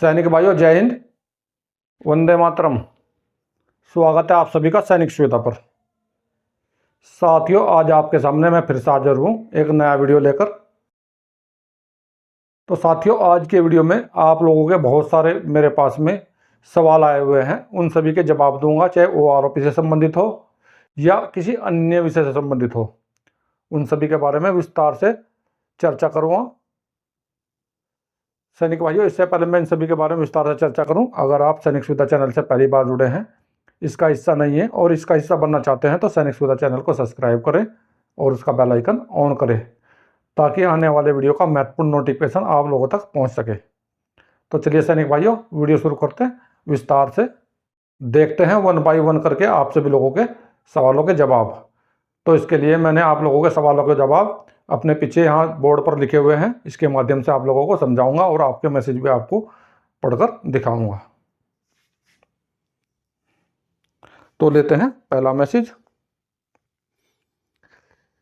सैनिक भाइयों, जय हिंद, वंदे मातरम। स्वागत है आप सभी का सैनिक सुविधा पर। साथियों, आज आपके सामने मैं फिर से हाजिर हूँ एक नया वीडियो लेकर। तो साथियों, आज के वीडियो में आप लोगों के बहुत सारे मेरे पास में सवाल आए हुए हैं, उन सभी के जवाब दूंगा, चाहे OROP से संबंधित हो या किसी अन्य विषय से संबंधित हो। उन सभी के बारे में विस्तार से चर्चा करूँगा। सैनिक भाइयों, इससे पहले मैं इन सभी के बारे में विस्तार से चर्चा करूं, अगर आप सैनिक सुविधा चैनल से पहली बार जुड़े हैं, इसका हिस्सा नहीं है और इसका हिस्सा बनना चाहते हैं, तो सैनिक सुविधा चैनल को सब्सक्राइब करें और उसका बेल आइकन ऑन करें ताकि आने वाले वीडियो का महत्वपूर्ण नोटिफिकेशन आप लोगों तक पहुंच सके। तो चलिए सैनिक भाइयों, वीडियो शुरू करते हैं। विस्तार से देखते हैं वन बाई वन करके आप सभी लोगों के सवालों के जवाब। तो इसके लिए मैंने आप लोगों के सवालों के जवाब अपने पीछे यहाँ बोर्ड पर लिखे हुए हैं, इसके माध्यम से आप लोगों को समझाऊंगा और आपके मैसेज भी आपको पढ़कर दिखाऊंगा। तो लेते हैं पहला मैसेज।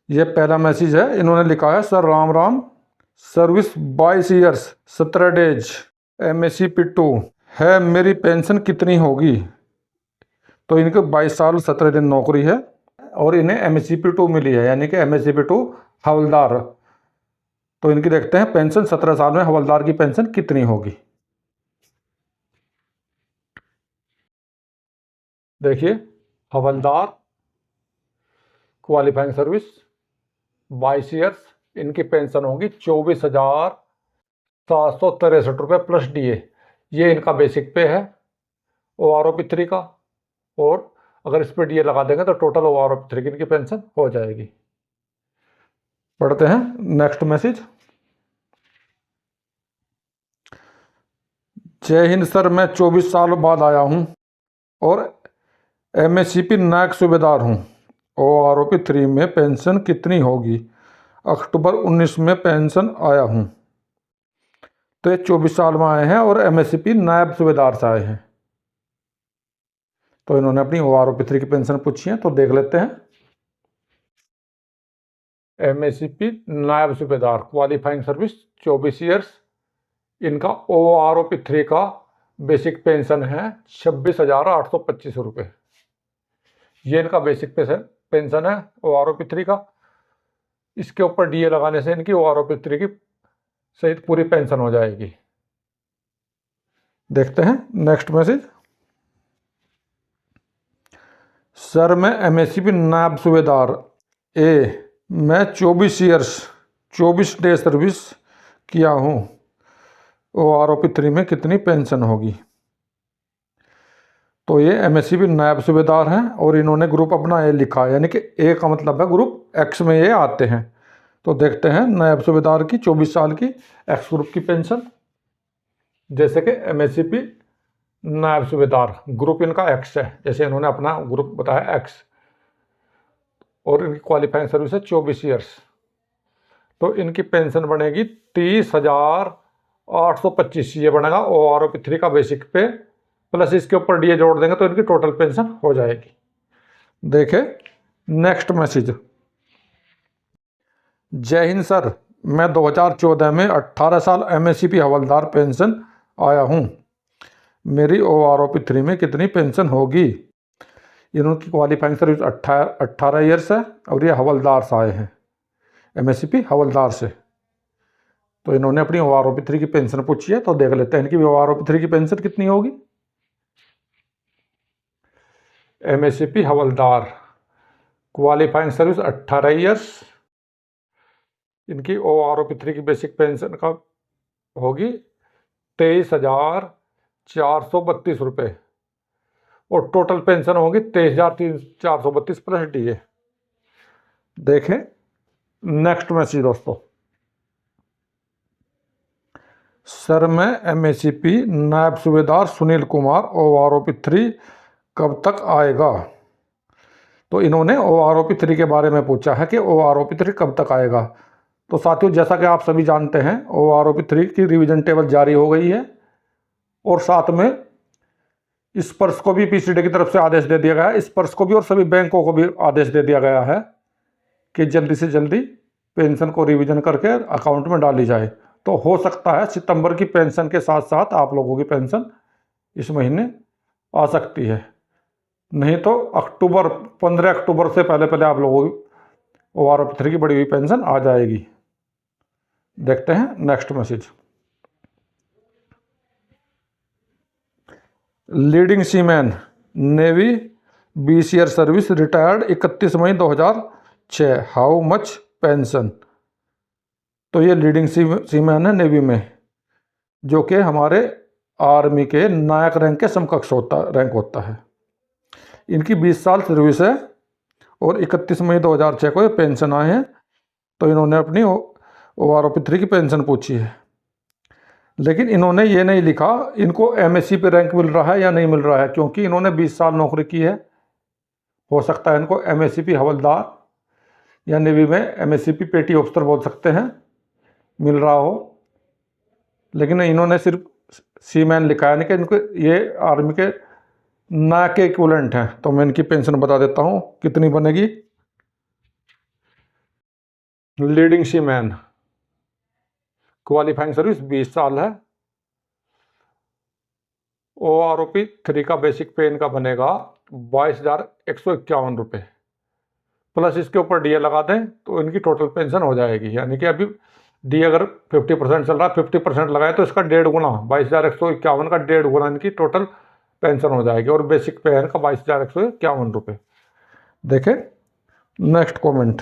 ये पहला मैसेज है, इन्होंने लिखा है, sir Ram Ram, service 22 years 17 days MSCP2 है, मेरी पेंशन कितनी होगी? तो इनके 22 साल 17 दिन नौकरी है और इन्हें MSCP2 मिली है, यानी कि MSCP2 हवलदार। तो इनकी देखते हैं पेंशन 17 साल में हवलदार की पेंशन कितनी होगी। देखिए, हवलदार क्वालिफाइंग सर्विस 22 ईयर्स, इनकी पेंशन होगी 24,763 रुपये प्लस DA। ये इनका बेसिक पे है OROP 3 का, और अगर इस पर DA लगा देंगे तो टोटल OROP 3 की इनकी पेंशन हो जाएगी। पढ़ते हैं नेक्स्ट मैसेज। जय हिंद सर, मैं 24 साल बाद आया हूं और MSCP नायक सूबेदार हूं। OROP 3 में पेंशन कितनी होगी? अक्टूबर 19 में पेंशन आया हूं। तो ये 24 साल में आए हैं और MSCP नायब सूबेदार से आए हैं। तो इन्होंने अपनी OROP 3 की पेंशन पूछी है, तो देख लेते हैं। MSCP नायब सूबेदार क्वालिफाइंग सर्विस 24 ईयर्स, इनका OROP 3 का बेसिक पेंशन है 26,825 रुपये। ये इनका बेसिक पेंशन है OROP 3 का। इसके ऊपर DA लगाने से इनकी OROP 3 की सहित पूरी पेंशन हो जाएगी। देखते हैं नेक्स्ट मैसेज। सर मैं MSCP नायब सूबेदार A, मैं 24 ईयर्स 24 डे सर्विस किया हूँ, OROP 3 में कितनी पेंशन होगी? तो ये MSCP नायब सूबेदार हैं और इन्होंने ग्रुप अपना A लिखा है, यानी कि A का मतलब है ग्रुप X में ये आते हैं। तो देखते हैं नायब सूबेदार की 24 साल की X ग्रुप की पेंशन। जैसे कि MSCP नायब सूबेदार ग्रुप इनका X है, जैसे इन्होंने अपना ग्रुप बताया X, और इनकी क्वालिफाइंग सर्विस है 24 ईयर्स। तो इनकी पेंशन बनेगी 30,825। ये बनेगा OROP 3 का बेसिक पे, प्लस इसके ऊपर DA जोड़ देंगे तो इनकी टोटल पेंशन हो जाएगी। देखें नेक्स्ट मैसेज। जय हिंद सर, मैं 2014 में 18 साल MSCP हवलदार पेंशन आया हूँ, मेरी OROP 3 में कितनी पेंशन होगी? इनकी क्वालिफाइंग सर्विस 18 ईयर्स है और ये हवलदार से आए हैं, MSCP हवलदार से। तो इन्होंने अपनी OROP 3 की पेंशन पूछी है, तो देख लेते हैं इनकी OROP 3 की पेंशन कितनी होगी। MSCP हवलदार क्वालिफाइंग सर्विस 18 ईयर्स, इनकी OROP 3 की बेसिक पेंशन का होगी 23,432 रुपये, और टोटल पेंशन होगी 23,432 प्लस DA। देखें नेक्स्ट मैसेज दोस्तों। सर मैं MSCP नायब सूबेदार सुनील कुमार, OROP 3 कब तक आएगा? तो इन्होंने OROP 3 के बारे में पूछा है कि OROP 3 कब तक आएगा। तो साथियों, जैसा कि आप सभी जानते हैं, OROP 3 की रिवीजन टेबल जारी हो गई है और साथ में स्पर्श को भी PCD की तरफ से आदेश दे दिया गया है, स्पर्श को भी और सभी बैंकों को भी आदेश दे दिया गया है कि जल्दी से जल्दी पेंशन को रिवीजन करके अकाउंट में डाली जाए तो हो सकता है सितंबर की पेंशन के साथ साथ आप लोगों की पेंशन इस महीने आ सकती है, नहीं तो 15 अक्टूबर से पहले पहले आप लोगों की OROP-3 की बढ़ी हुई पेंशन आ जाएगी। देखते हैं next message. Leading seaman navy 20 year service retired 31 मई 2006 हाउ मच पेंशन। तो ये लीडिंग सीमैन है नेवी में, जो कि हमारे आर्मी के नायक रैंक के समकक्ष रैंक होता है। इनकी 20 साल सर्विस है और 31 मई 2006 को ये पेंशन आए हैं। तो इन्होंने अपनी OROP-3 की पेंशन पूछी है, लेकिन इन्होंने ये नहीं लिखा इनको MSc पे रैंक मिल रहा है या नहीं मिल रहा है, क्योंकि इन्होंने 20 साल नौकरी की है। हो सकता है इनको MSc हवलदार या नेवी में MSc पेटी ऑफिसर बोल सकते हैं मिल रहा हो, लेकिन इन्होंने सिर्फ सीमैन लिखा है, नहीं कि इनको ये आर्मी के ना के इक्विवेलेंट हैं। तो मैं इनकी पेंशन बता देता हूँ कितनी बनेगी। लीडिंग सीमैन क्वालिफाइंग सर्विस 20 साल है। OROP-3 का बेसिक पे इनका बनेगा 22,151 रुपये, प्लस इसके ऊपर DA लगा दें तो इनकी टोटल पेंशन हो जाएगी। यानी कि अभी DA अगर 50% चल रहा है, 50% लगाए तो इसका 1.5 गुना 22,151 का 1.5 गुना इनकी टोटल पेंशन हो जाएगी। और बेसिक पे है इनका 22,151 रुपये। देखें next comment.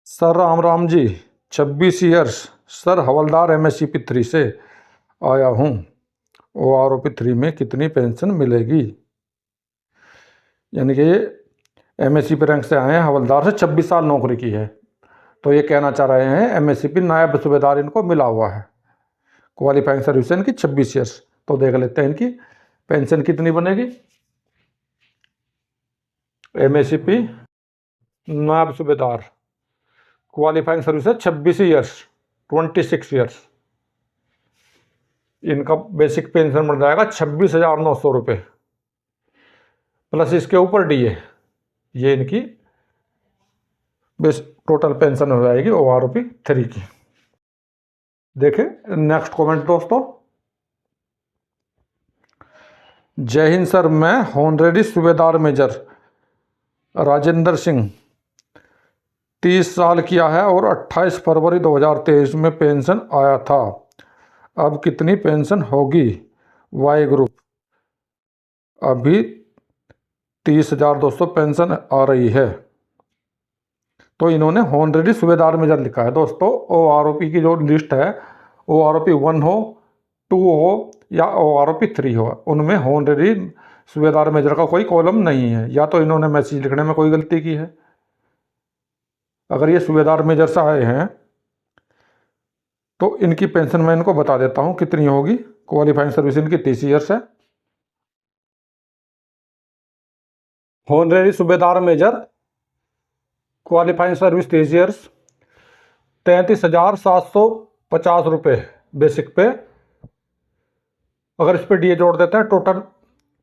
Sir Ram ji 26 years sir हवलदार MSCP-3 से आया हूँ, OROP-3 में कितनी पेंशन मिलेगी। यानी कि ये MSCP रैंक से आए हैं, हवलदार से 26 साल नौकरी की है। तो ये कहना चाह रहे हैं MSCP नायब सूबेदार इनको मिला हुआ है। क्वालिफाइंग सर्विस इनकी 26 ईयर्स। तो देख लेते हैं इनकी पेंशन कितनी बनेगी। MSCP नायब सूबेदार क्वालिफाइंग सर्विस है 26 ईयर्स 26 ईयर्स। इनका बेसिक पेंशन बन जाएगा 26,900 रुपये, प्लस इसके ऊपर DA। ये इनकी बेस टोटल पेंशन हो जाएगी OROP-3 की। देखें नेक्स्ट कमेंट दोस्तों। जय हिंद सर, मैं हॉनरेरी सूबेदार मेजर राजेंद्र सिंह 30 साल किया है और 28 फरवरी 2023 में पेंशन आया था। अब कितनी पेंशन होगी। वाई ग्रुप अभी 30,200 पेंशन आ रही है। तो इन्होंने हॉनरेरी सूबेदार मेजर लिखा है दोस्तों। OROP की जो लिस्ट है, OROP-1 हो, 2 हो या OROP-3 हो, उनमें हॉनरेरी सूबेदार मेजर का कोई कॉलम नहीं है। या तो इन्होंने मैसेज लिखने में कोई गलती की है। अगर ये सूबेदार मेजर से आए हैं तो इनकी पेंशन मैं इनको बता देता हूँ कितनी होगी। क्वालिफाइंग सर्विस इनकी 30 ईयर्स है। हॉनरेरी सूबेदार मेजर क्वालिफाइंग सर्विस 30 ईयर्स 33,750 रुपये बेसिक पे। अगर इस पर DA जोड़ देते हैं टोटल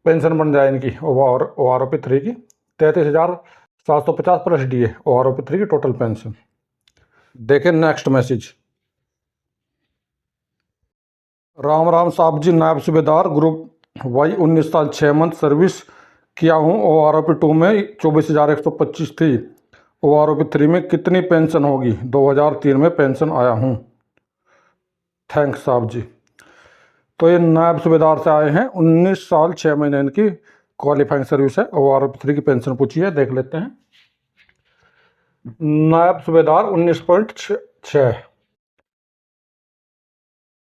पेंशन बन जाए इनकी OROP-3 की 33,750 प्लस DA OROP-3 की टोटल पेंशन। देखें नेक्स्ट मैसेज। राम साहब जी, नायब सूबेदार ग्रुप वाई 19 साल 6 मंथ सर्विस किया हूँ। OROP-2 में 24,125 थी। OROP-3 में कितनी पेंशन होगी। 2003 में पेंशन आया हूँ। थैंक्स साहब जी। तो ये नायब सूबेदार से आए हैं, 19 साल 6 महीने इनकी क्वालिफाइंग सर्विस है। OROP-3 की पेंशन पूछी है, देख लेते हैं। नायब सूबेदार 19.6।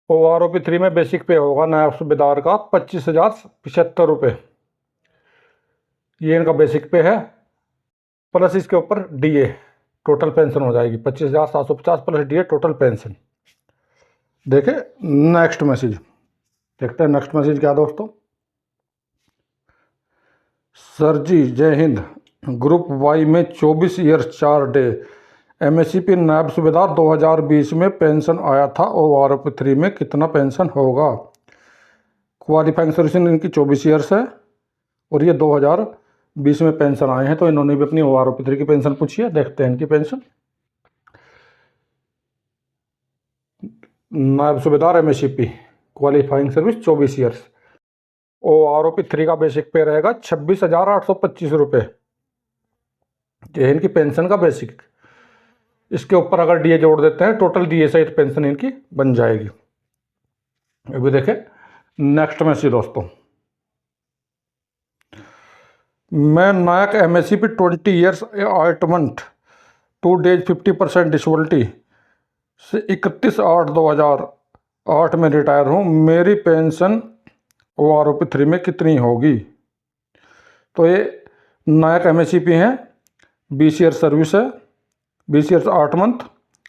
OROP-3 में बेसिक पे होगा नायब सूबेदार का 25,075 रुपये। ये इनका बेसिक पे है, प्लस इसके ऊपर DA टोटल पेंशन हो जाएगी 25,750 प्लस DA टोटल पेंशन। देखें नेक्स्ट मैसेज। देखते हैं नेक्स्ट मैसेज क्या दोस्तों। सर जी जय हिंद, ग्रुप वाई में 24 ईयर 4 डे MSCP नायब सूबेदार 2020 में पेंशन आया था। OROP-3 में कितना पेंशन होगा। क्वालिफाइंग सर्विस इनकी 24 ईयर्स है और ये 2020 में पेंशन आए हैं। तो इन्होंने भी अपनी OROP-3 की पेंशन पूछी है, देखते हैं इनकी पेंशन। नायब सूबेदार MSCP qualifying service 24 years. OROP-3 का बेसिक पे रहेगा 26,825 रुपये, ये इनकी पेंशन का बेसिक। इसके ऊपर अगर DA जोड़ देते हैं टोटल DA सहित पेंशन इनकी बन जाएगी। अभी देखें नेक्स्ट मैसेज दोस्तों, मैं नायक MSCP 20 ईयर्स आइटमेंट 2 डेज 50% डिसेबिलिटी से 31/8/2008 में रिटायर हूँ। मेरी पेंशन OROP-3 में कितनी होगी? तो ये नायक MSCP हैं, 20 ईयर सर्विस है, 20 ईयर्स 8 मंथ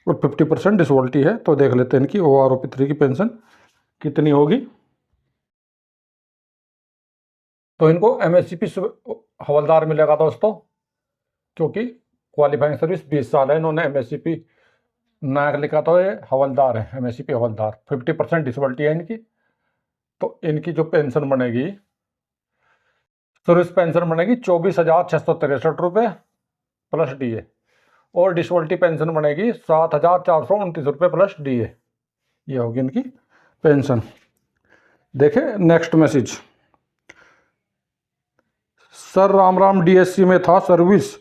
और 50% डिसेबिलिटी है। तो देख लेते हैं इनकी OROP-3 की पेंशन कितनी होगी। तो इनको MSCP हवलदार मिलेगा दोस्तों, क्योंकि क्वालिफाइंग सर्विस 20 साल है। इन्होंने MSCP नायक लिखा तो ये हवलदार है, MSCP हवलदार। 50% डिसेबिलिटी है इनकी। तो इनकी जो पेंशन बनेगी, सर्विस पेंशन बनेगी 24,663 रुपये प्लस DA, और डिसेबिलिटी पेंशन बनेगी 7,429 रुपये प्लस DA। ये होगी इनकी पेंशन। देखें next message, sir Ram DSC में था, सर्विस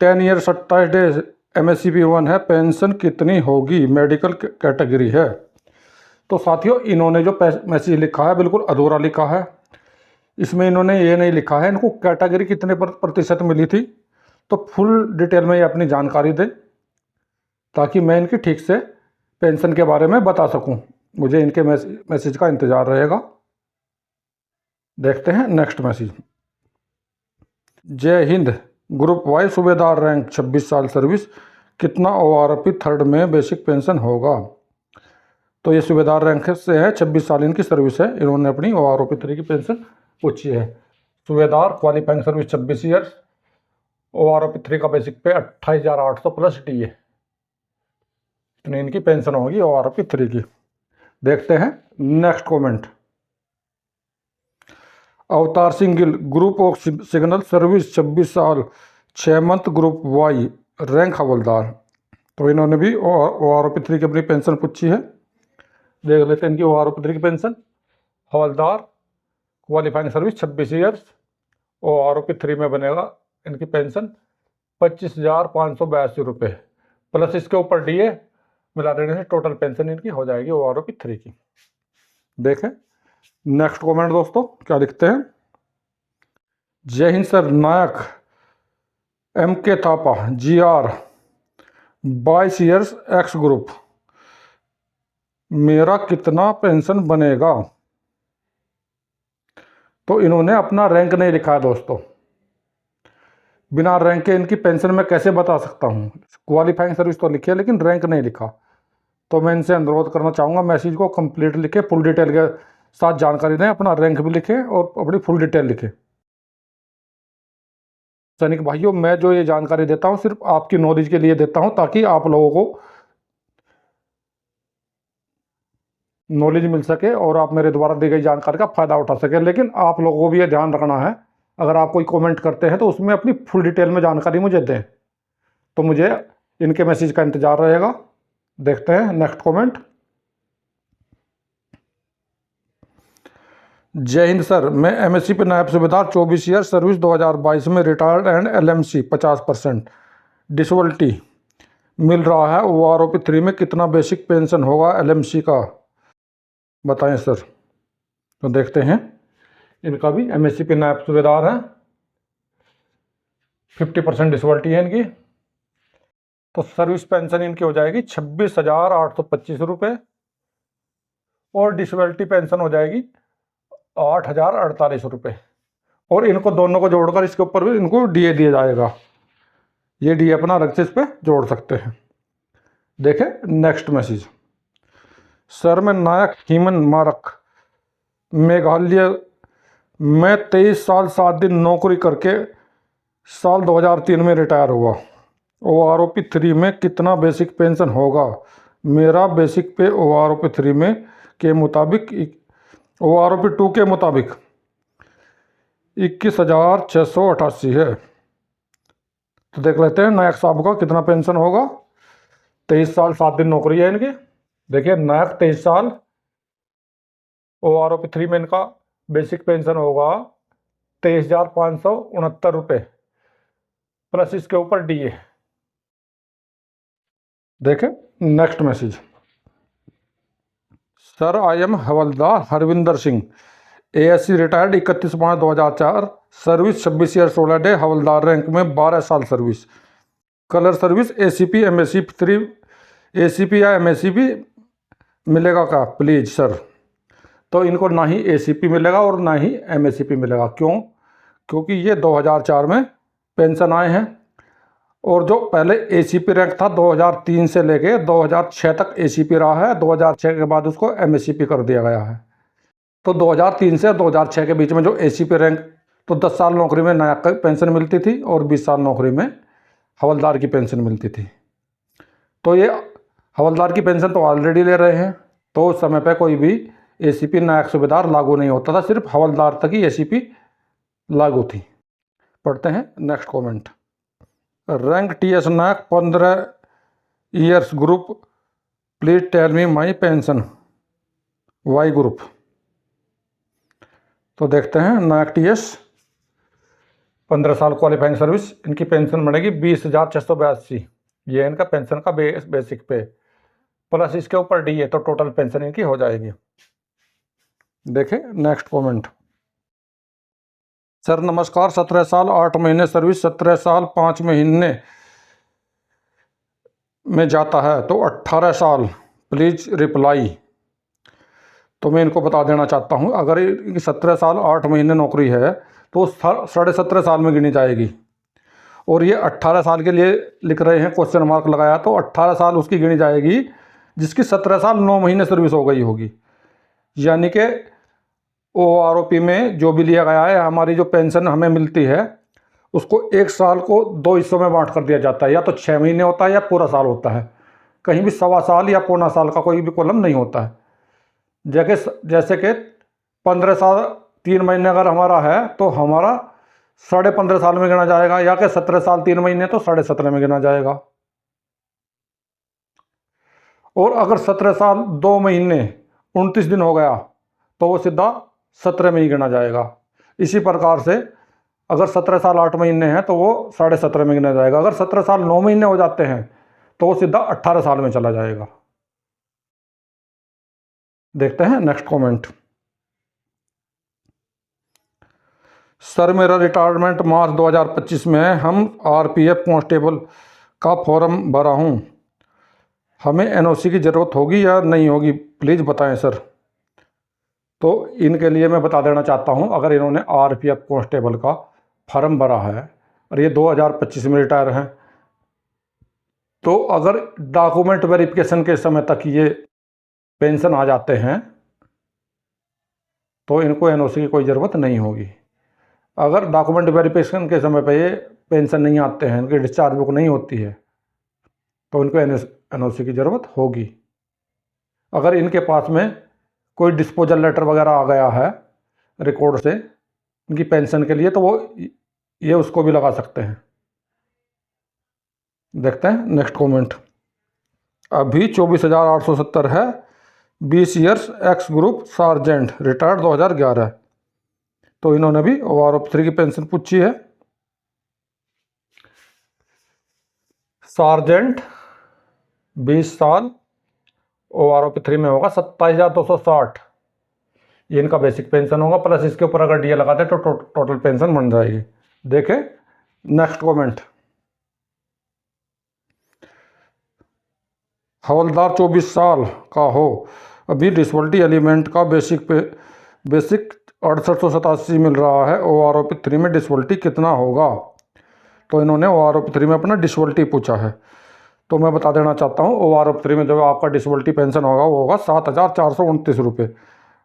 10 ईयर 27 डेज MSCP 1 है, पेंशन कितनी होगी? मेडिकल कैटेगरी है। तो साथियों इन्होंने जो मैसेज लिखा है बिल्कुल अधूरा लिखा है। इसमें इन्होंने ये नहीं लिखा है इनको कैटेगरी कितने प्रतिशत मिली थी। तो फुल डिटेल में ये अपनी जानकारी दें ताकि मैं इनकी ठीक से पेंशन के बारे में बता सकूं। मुझे इनके मैसेज का इंतज़ार रहेगा। देखते हैं नेक्स्ट मैसेज, जय हिंद, ग्रुप वाई सूबेदार रैंक 26 साल सर्विस, कितना OROP 3 में बेसिक पेंशन होगा? तो ये सूबेदार रैंक से है, 26 साल इनकी सर्विस है। इन्होंने अपनी OROP-3 की पेंशन पूछी है। सूबेदार क्वालिफाइंग सर्विस 26 ईयर्स, OROP-3 का बेसिक पे 28,800 प्लस DA, इतनी इनकी पेंशन होगी OROP-3 की। देखते हैं next comment, Avtar Singh Gill, group of signal service 26 साल 6 मंथ, ग्रुप वाई रैंक हवलदार। तो इन्होंने भी OROP-3 की अपनी पेंशन पूछी है। देख लेते हैं इनकी OROP-3 की पेंशन। हवलदार क्वालिफाइंग सर्विस 26 ईयर्स, OROP-3 में बनेगा इनकी पेंशन 25,582 रुपये प्लस इसके ऊपर DA मिला देने से टोटल पेंशन इनकी हो जाएगी OROP-3 की। देखें नेक्स्ट कमेंट दोस्तों क्या लिखते हैं, जय हिंद सर, नायक MK Thapa GR 22 years x group, मेरा कितना पेंशन बनेगा? तो इन्होंने अपना रैंक नहीं लिखा है दोस्तों। बिना रैंक के इनकी पेंशन मैं कैसे बता सकता हूँ? क्वालिफाइंग सर्विस तो लिखी है लेकिन रैंक नहीं लिखा। तो मैं इनसे अनुरोध करना चाहूँगा मैसेज को कंप्लीट लिखे, फुल डिटेल के साथ जानकारी दें, अपना रैंक भी लिखें और अपनी फुल डिटेल लिखें। सैनिक भाइयों, मैं जो ये जानकारी देता हूँ सिर्फ आपकी नॉलेज के लिए देता हूँ ताकि आप लोगों को नॉलेज मिल सके और आप मेरे द्वारा दी गई जानकारी का फ़ायदा उठा सके। लेकिन आप लोगों को भी ये ध्यान रखना है, अगर आप कोई कमेंट करते हैं तो उसमें अपनी फुल डिटेल में जानकारी मुझे दें। तो मुझे इनके मैसेज का इंतज़ार रहेगा। देखते हैं नेक्स्ट कमेंट, जय हिंद सर, मैं MSCP नायब सूबेदार 24 ईयर सर्विस 2022 में रिटायर्ड एंड LMC 50% डिसेबिलिटी मिल रहा है। OROP-3 में कितना बेसिक पेंशन होगा LMC का, बताएं सर। तो देखते हैं इनका भी MSCP नायब सूबेदार है, 50% डिसेबिलिटी है इनकी। तो सर्विस पेंशन इनकी हो जाएगी 26,825 रुपये और डिसेबिलिटी पेंशन हो जाएगी 8,048 रुपये। और इनको दोनों को जोड़कर इसके ऊपर भी इनको DA दिया जाएगा। ये DA अपना अलग से इस पर जोड़ सकते हैं। देखें नेक्स्ट मैसेज, सर मैं नायक हीमन मारक मेघालय में 23 साल 7 दिन नौकरी करके साल 2003 में रिटायर हुआ। OROP-3 में कितना बेसिक पेंशन होगा? मेरा बेसिक पे OROP-3 में के मुताबिक OROP-2 के मुताबिक 21,688 है। तो देख लेते हैं नायक साहब का कितना पेंशन होगा। 23 साल 7 दिन नौकरी है इनकी। देखिए नायक 23 साल, OROP 3 में इनका बेसिक पेंशन होगा 23,569 रुपये प्लस इसके ऊपर DA। देखें next message. Sir I am havildar Harvinder Singh, ASC retired 31/5/2004, service 26 year 16 day, havildar rank में 12 साल service, colour service ACP MACP 3, ACP या MACP मिलेगा क्या प्लीज सर? तो इनको ना ही ACP मिलेगा और ना ही MACP मिलेगा। क्यों? क्योंकि ये 2004 में पेंशन आए हैं और जो पहले ACP रैंक था 2003 से लेके 2006 तक ACP रहा है, 2006 के बाद उसको MACP कर दिया गया है। तो 2003 से 2006 के बीच में जो ACP रैंक, तो 10 साल नौकरी में नायक की पेंशन मिलती थी और 20 साल नौकरी में हवलदार की पेंशन मिलती थी। तो ये हवलदार की पेंशन तो ऑलरेडी ले रहे हैं, तो उस समय पे कोई भी ACP नायक सूबेदार लागू नहीं होता था, सिर्फ हवलदार तक ही ACP लागू थी। पढ़ते हैं next comment. Rank TS naik 15 years group, please tell me my pension Y group. तो देखते हैं नायक TS 15 साल क्वालिफाइंग सर्विस, इनकी पेंशन बढ़ेगी 20,682। ये इनका पेंशन का बेसिक पे प्लस इसके ऊपर DA, तो टोटल पेंशन इनकी हो जाएगी। देखें नेक्स्ट कमेंट। सर नमस्कार, 17 साल 8 महीने सर्विस, 17 साल 5 महीने में जाता है तो 18 साल प्लीज रिप्लाई। तो मैं इनको बता देना चाहता हूँ, अगर इनकी 17 साल 8 महीने नौकरी है तो 17.5 साल में गिनी जाएगी, और ये 18 साल के लिए लिख रहे हैं, क्वेश्चन मार्क लगाया, तो 18 साल उसकी गिनी जाएगी जिसकी 17 साल 9 महीने सर्विस हो गई होगी। यानी कि OROP में जो भी लिया गया है, हमारी जो पेंशन हमें मिलती है उसको 1 साल को 2 हिस्सों में बांट कर दिया जाता है, या तो 6 महीने होता है या पूरा साल होता है, कहीं भी 1.25 साल या पौना साल का कोई भी कॉलम नहीं होता है। जैसे कि 15 साल 3 महीने अगर हमारा है तो हमारा 15.5 साल में गिना जाएगा, या कि 17 साल 3 महीने तो 17.5 में गिना जाएगा। और अगर 17 साल 2 महीने 29 दिन हो गया तो वो सीधा 17 में ही गिना जाएगा। इसी प्रकार से अगर 17 साल 8 महीने हैं तो वो 17.5 में गिना जाएगा। अगर 17 साल 9 महीने हो जाते हैं तो वो सीधा 18 साल में चला जाएगा। देखते हैं नेक्स्ट कमेंट। सर मेरा रिटायरमेंट मार्च 2025 में है, हम RPF कांस्टेबल का फॉर्म भरा हूँ, हमें NOC की ज़रूरत होगी या नहीं होगी प्लीज़ बताएं सर। तो इनके लिए मैं बता देना चाहता हूँ, अगर इन्होंने RPF कांस्टेबल का फॉर्म भरा है और ये 2025 में रिटायर हैं, तो अगर डॉक्यूमेंट वेरिफिकेशन के समय तक ये पेंशन आ जाते हैं तो इनको NOC की कोई ज़रूरत नहीं होगी। अगर डॉक्यूमेंट वेरिफिकेशन के समय पे ये पेंशन नहीं आते हैं, इनकी डिस्चार्ज बुक नहीं होती है, तो इनको NOC की ज़रूरत होगी। अगर इनके पास में कोई डिस्पोजल लेटर वगैरह आ गया है रिकॉर्ड से इनकी पेंशन के लिए, तो वो ये उसको भी लगा सकते हैं। देखते हैं नेक्स्ट कमेंट। अभी 24,870 है, 20 years x group sergeant, retired 2011। तो इन्होंने भी OROP 3 की पेंशन पूछी है। सार्जेंट 20 साल, OROP 3 में होगा 27,260, ये इनका बेसिक पेंशन होगा, प्लस इसके ऊपर अगर DA लगाते तो टोटल पेंशन बन जाएगी। देखें नेक्स्ट कमेंट। हवलदार 24 साल का हो, अभी डिसेबिलिटी एलिमेंट का बेसिक 6887 मिल रहा है, OROP 3 में डिसेबिलिटी कितना होगा? तो इन्होंने OROP 3 में अपना डिसेबिलिटी पूछा है, तो मैं बता देना चाहता हूँ OROP 3 में जो आपका डिसेबिलिटी पेंशन होगा वो होगा 7,429 रुपये।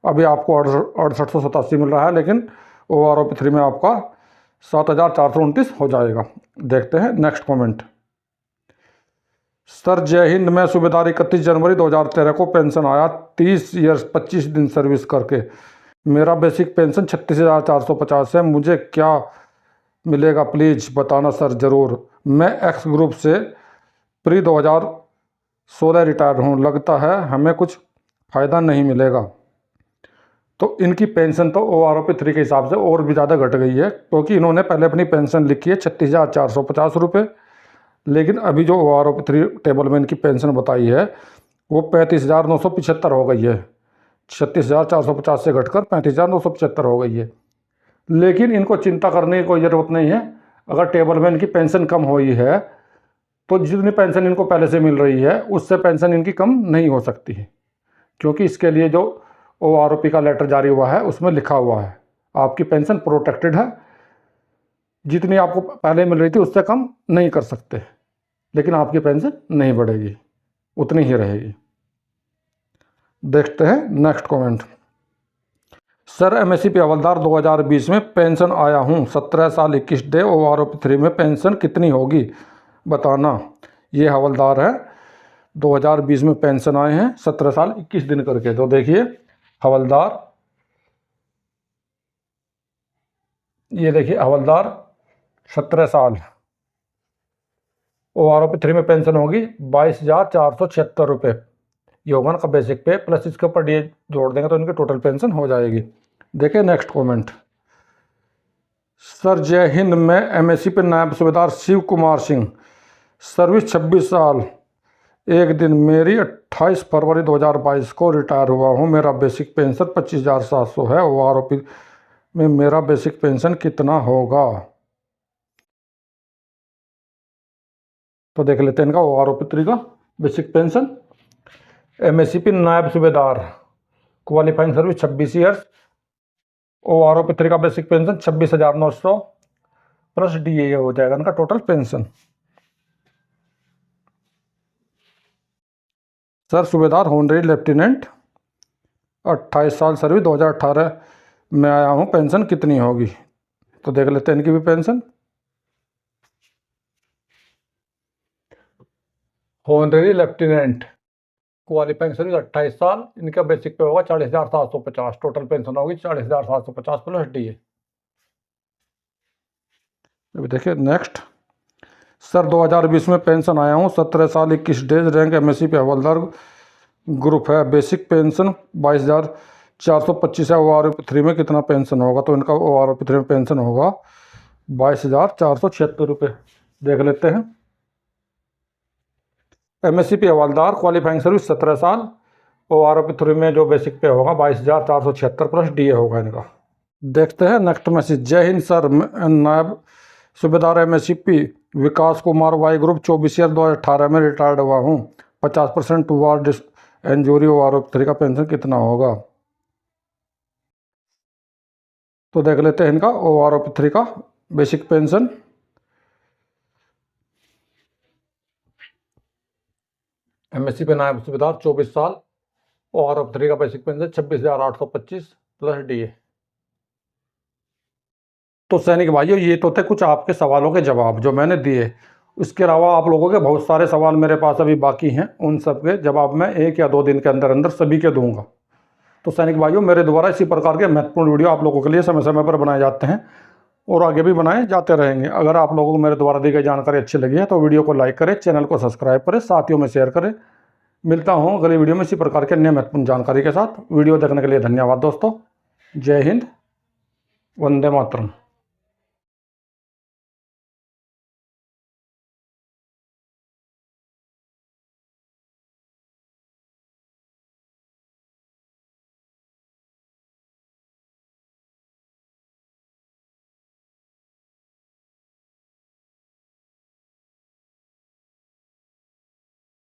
अभी आपको 6887 मिल रहा है, लेकिन OROP 3 में आपका 7,429 हो जाएगा। देखते हैं नेक्स्ट कमेंट। सर जय हिंद, मैं सूबेदार 31 जनवरी 2013 को पेंशन आया, 30 ईयर्स 25 दिन सर्विस करके, मेरा बेसिक पेंशन 36,450 है, मुझे क्या मिलेगा प्लीज़ बताना सर ज़रूर। मैं एक्स ग्रुप से प्री 2000 16 रिटायर हों, लगता है हमें कुछ फ़ायदा नहीं मिलेगा। तो इनकी पेंशन तो OROP3 के हिसाब से और भी ज़्यादा घट गई है, क्योंकि इन्होंने पहले अपनी पेंशन लिखी है 36,450 रुपये, लेकिन अभी जो OROP3 टेबल में इनकी पेंशन बताई है वो 35,975 हो गई है। 36,450 से घटकर 35,975 हो गई है। लेकिन इनको चिंता करने की कोई ज़रूरत नहीं है। अगर टेबल में इनकी पेंशन कम हुई है तो जितनी पेंशन इनको पहले से मिल रही है उससे पेंशन इनकी कम नहीं हो सकती है, क्योंकि इसके लिए जो OROP का लेटर जारी हुआ है उसमें लिखा हुआ है आपकी पेंशन प्रोटेक्टेड है, जितनी आपको पहले मिल रही थी उससे कम नहीं कर सकते, लेकिन आपकी पेंशन नहीं बढ़ेगी, उतनी ही रहेगी। देखते हैं नेक्स्ट कमेंट। सर MSCP हवलदार 2020 में पेंशन आया हूँ, 17 साल 21 डे, OROP3 में पेंशन कितनी होगी बताना। ये हवलदार है, 2020 में पेंशन आए हैं 17 साल 21 दिन करके। तो देखिए हवलदार, ये देखिए हवलदार 17 साल, OROP3 में पेंशन होगी 22,476 रुपये। ये होगा ना बेसिक पे, प्लस इसके ऊपर डीए जोड़ देंगे तो इनकी टोटल पेंशन हो जाएगी। देखिए नेक्स्ट कमेंट। सर जय हिंद, मैं MSCP नायब सूबेदार शिव कुमार सिंह, सर्विस 26 साल 1 दिन, मेरी 28 फरवरी 2022 को रिटायर हुआ हूँ। मेरा बेसिक पेंशन 25,700 है। OROP में मेरा बेसिक पेंशन कितना होगा? तो देख लेते हैं इनका OROP3 का बेसिक पेंशन। MSCP नायब सूबेदार, क्वालिफाइंग सर्विस 26 ईयर्स, OROP3 का बेसिक पेंशन 26,900 प्लस डीए हो जाएगा इनका टोटल पेंशन। सर सूबेदार होनरेरी लेफ्टिनेंट, 28 साल सर्विस, 2018 में आया हूँ, पेंशन कितनी होगी? तो देख लेते हैं इनकी भी पेंशन। होनरेरी लेफ्टिनेंट, क्वालिफाइंग सर्विस 28 साल, इनका बेसिक पे होगा 40,750, टोटल पेंशन होगी 40,750 प्लस डीए। अभी देखिए नेक्स्ट। सर 2020 में पेंशन आया हूँ, 17 साल 21 डेज, रैंक MSCP हवलदार ग्रुप है, बेसिक पेंशन 22,425 है। OROP3 में कितना पेंशन होगा? तो इनका OROP3 में पेंशन होगा 22,476 रुपये। देख लेते हैं। MSCP हवलदार क्वालिफाइंग सर्विस 17 साल, OROP3 में जो बेसिक पे होगा 22,476 प्लस डीए होगा इनका। देखते हैं नेक्स्ट मैसेज। जय हिंद सर, नायब सूबेदार MSCP विकास कुमार वाई ग्रुप, 24 ईयर, 2018 में रिटायर्ड हुआ हूँ। 50% वार इंजरी, OROP3 का पेंशन कितना होगा? तो देख लेते हैं इनका OROP3 का बेसिक पेंशन। MSCP नायब सूबेदार 24 साल, OROP3 का बेसिक पेंशन 26,825 प्लस डीए। तो सैनिक भाइयों, ये तो थे कुछ आपके सवालों के जवाब जो मैंने दिए। इसके अलावा आप लोगों के बहुत सारे सवाल मेरे पास अभी बाकी हैं, उन सब के जवाब मैं 1 या 2 दिन के अंदर अंदर सभी के दूंगा। तो सैनिक भाइयों, मेरे द्वारा इसी प्रकार के महत्वपूर्ण वीडियो आप लोगों के लिए समय समय पर बनाए जाते हैं और आगे भी बनाए जाते रहेंगे। अगर आप लोगों को मेरे द्वारा दी गई जानकारी अच्छी लगी है तो वीडियो को लाइक करें, चैनल को सब्सक्राइब करें, साथियों में शेयर करें। मिलता हूँ अगली वीडियो में इसी प्रकार के अन्य महत्वपूर्ण जानकारी के साथ। वीडियो देखने के लिए धन्यवाद दोस्तों। जय हिंद, वंदे मातरम।